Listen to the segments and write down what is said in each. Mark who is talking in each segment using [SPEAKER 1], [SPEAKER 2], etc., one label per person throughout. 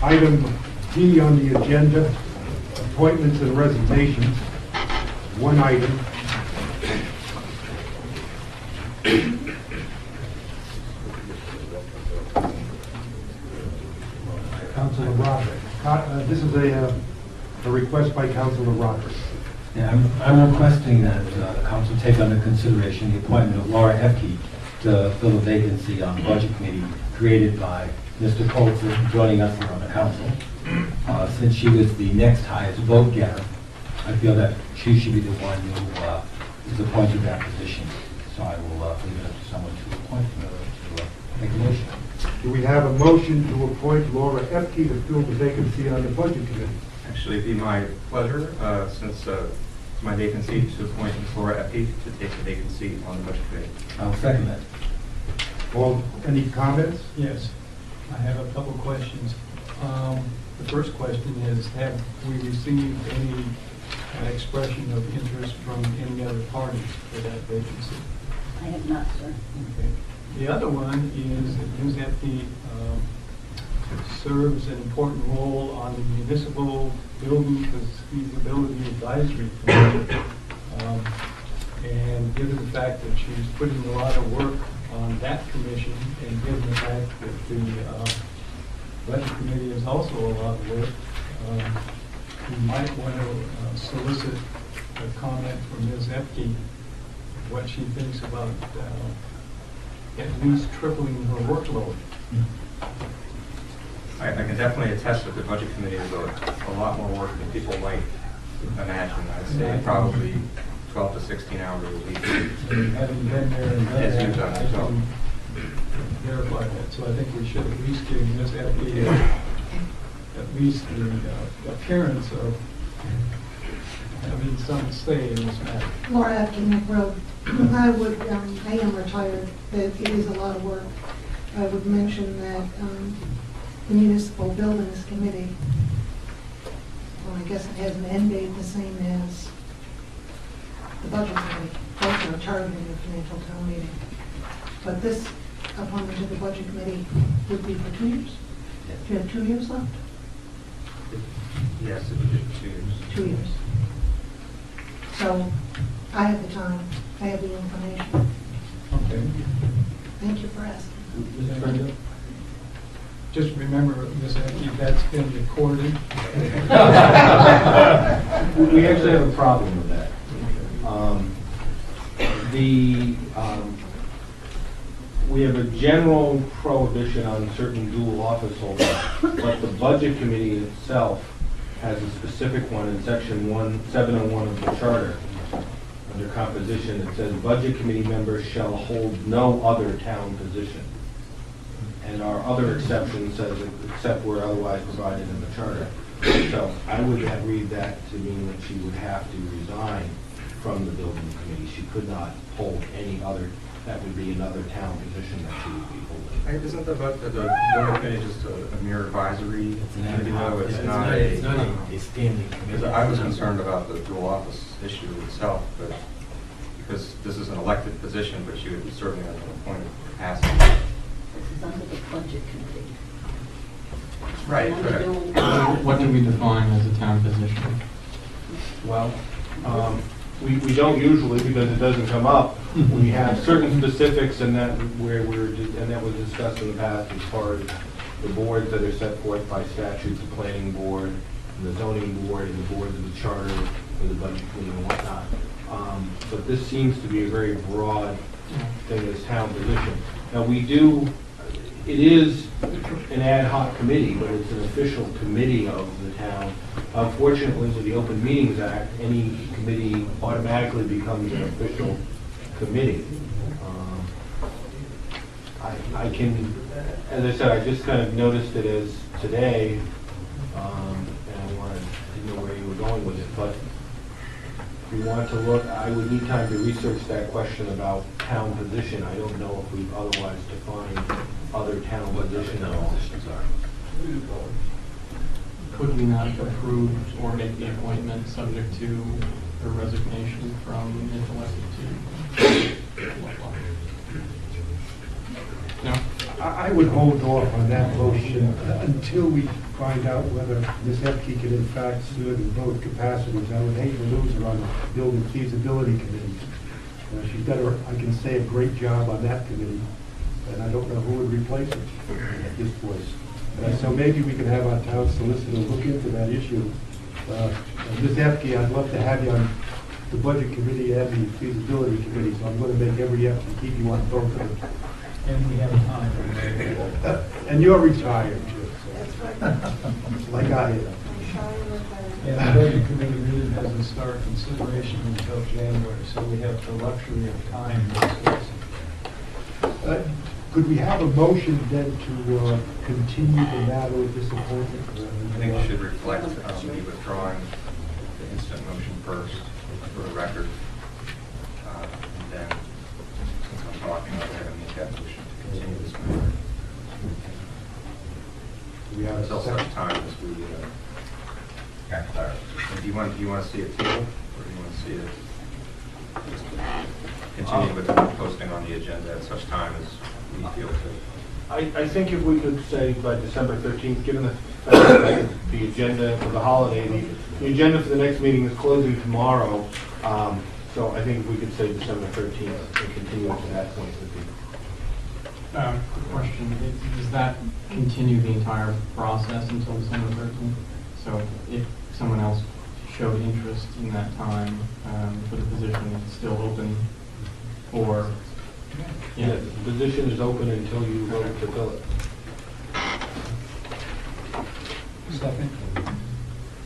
[SPEAKER 1] Item D on the agenda, appointments and resignations. One item. Councilor Roderick. This is a request by Councilor Roderick.
[SPEAKER 2] Yeah, I'm requesting that the council take under consideration the appointment of Laura Epke to fill a vacancy on the budget committee created by Mr. Colfer joining us here on the council. Since she was the next highest vote getter, I feel that she should be the one who is appointed to that position. So I will leave it up to someone to appoint, to make a motion.
[SPEAKER 1] Do we have a motion to appoint Laura Epke to fill the vacancy on the budget committee?
[SPEAKER 3] Actually, it'd be my pleasure, since it's my vacancy, to appoint Ms. Laura Epke to take the vacancy on the budget committee.
[SPEAKER 2] I'll second that.
[SPEAKER 1] Any comments?
[SPEAKER 4] Yes, I have a couple questions. The first question is, have we received any expression of interest from any other parties for that vacancy?
[SPEAKER 5] I have not, sir.
[SPEAKER 4] Okay. The other one is that Ms. Epke serves an important role on the municipal building feasibility advisory committee. And given the fact that she's putting a lot of work on that commission, and given the fact that the budget committee is also a lot of work, we might want to solicit a comment from Ms. Epke, what she thinks about at least tripling her workload.
[SPEAKER 3] I can definitely attest that the budget committee is a lot more work than people might imagine. I'd say probably 12 to 16 hours a week.
[SPEAKER 4] Having been there and done
[SPEAKER 3] As
[SPEAKER 4] that,
[SPEAKER 3] you've done,
[SPEAKER 4] I
[SPEAKER 3] so.
[SPEAKER 4] can verify that. So I think we should at least give Ms. Epke at least the appearance of having some say in this matter.
[SPEAKER 6] Laura Epke, Road. I am retired, but it is a lot of work. I would mention that the Municipal Buildings Committee, well, I guess it has an end date the same as the Budget Committee. Both are targeting the financial town meeting. But this appointment to the Budget Committee would be for 2 years? Do you have 2 years left?
[SPEAKER 3] Yes, it would be 2 years.
[SPEAKER 6] 2 years. So I have the time, I have the information.
[SPEAKER 4] Okay.
[SPEAKER 6] Thank you for asking.
[SPEAKER 4] Mr. President? Just remember, Ms. Epke, that's been recorded.
[SPEAKER 7] We actually have a problem with that. We have a general prohibition on certain dual office holders, but the Budget Committee itself has a specific one in section 701 of the charter. Under composition, it says Budget Committee members shall hold no other town position. And our other exception says except where otherwise provided in the charter. So I would read that to mean that she would have to resign from the building committee. She could not hold any other, that would be another town position that she would be holding.
[SPEAKER 3] Isn't the building committee just a mere advisory committee, though? It's not
[SPEAKER 2] a standing committee.
[SPEAKER 3] Because I was concerned about the dual office issue itself, but because this is an elected position, but she would certainly have an appointed capacity.
[SPEAKER 5] This is under the budget committee.
[SPEAKER 3] Right,
[SPEAKER 5] Under
[SPEAKER 3] correct.
[SPEAKER 5] building-
[SPEAKER 8] What do we define as a town position?
[SPEAKER 7] Well, we don't usually because it doesn't come up. We have certain specifics and that was discussed in the past as far as the boards that are set forth by statute, the planning board, and the zoning board, and the boards of the charter, and the budget committee and whatnot. But this seems to be a very broad thing, this town position. Now it is an ad hoc committee, but it's an official committee of the town. Unfortunately, with the Open Meetings Act, any committee automatically becomes an official committee. I can, as I said, I just kind of noticed it as today, and I didn't know where you were going with it, but if you want to look, I would need time to research that question about town position. I don't know if we've otherwise defined other town positions.
[SPEAKER 8] Could we not approve or make the appointment subject to her resignation from elected to? No?
[SPEAKER 1] I would hold off on that motion until we find out whether Ms. Epke can in fact serve in both capacities. I would hate to lose her on the Building Feasibility Committee. She's done, I can say, a great job on that committee, and I don't know who would replace her at this point. So maybe we could have our town solicitor look into that issue. Ms. Epke, I'd love to have you on the Budget Committee and the Feasibility Committee, so I'm going to make every effort to keep you on both of them.
[SPEAKER 4] And we have time.
[SPEAKER 1] And you're retired, too,
[SPEAKER 6] That's right.
[SPEAKER 1] so, like I am.
[SPEAKER 6] I'm sorry about that.
[SPEAKER 4] And the budget committee really doesn't start consideration until January, so we have the luxury of time to discuss it.
[SPEAKER 1] Could we have a motion then to continue the matter of this appointment?
[SPEAKER 3] I think you should reflect me withdrawing the instant motion first for the record. And then, since I'm talking, I'll go ahead and make that motion to continue this matter.
[SPEAKER 1] Do we have a
[SPEAKER 3] Until
[SPEAKER 1] second?
[SPEAKER 3] such time as we got clarity. Do you want to see it table, or do you want to see it just continue with the posting on the agenda at such time as we feel to?
[SPEAKER 7] I think if we could say by December 13th, given the fact that the agenda for the holiday, the agenda for the next meeting is closing tomorrow, so I think if we could say December 13th and continue it to that point would be.
[SPEAKER 8] Quick question, does that continue the entire process until December 13th? So if someone else showed interest in that time for the position, it's still open, or?
[SPEAKER 7] Yeah, the position is open until you vote to fill it.
[SPEAKER 4] Second?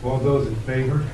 [SPEAKER 1] All those in favor?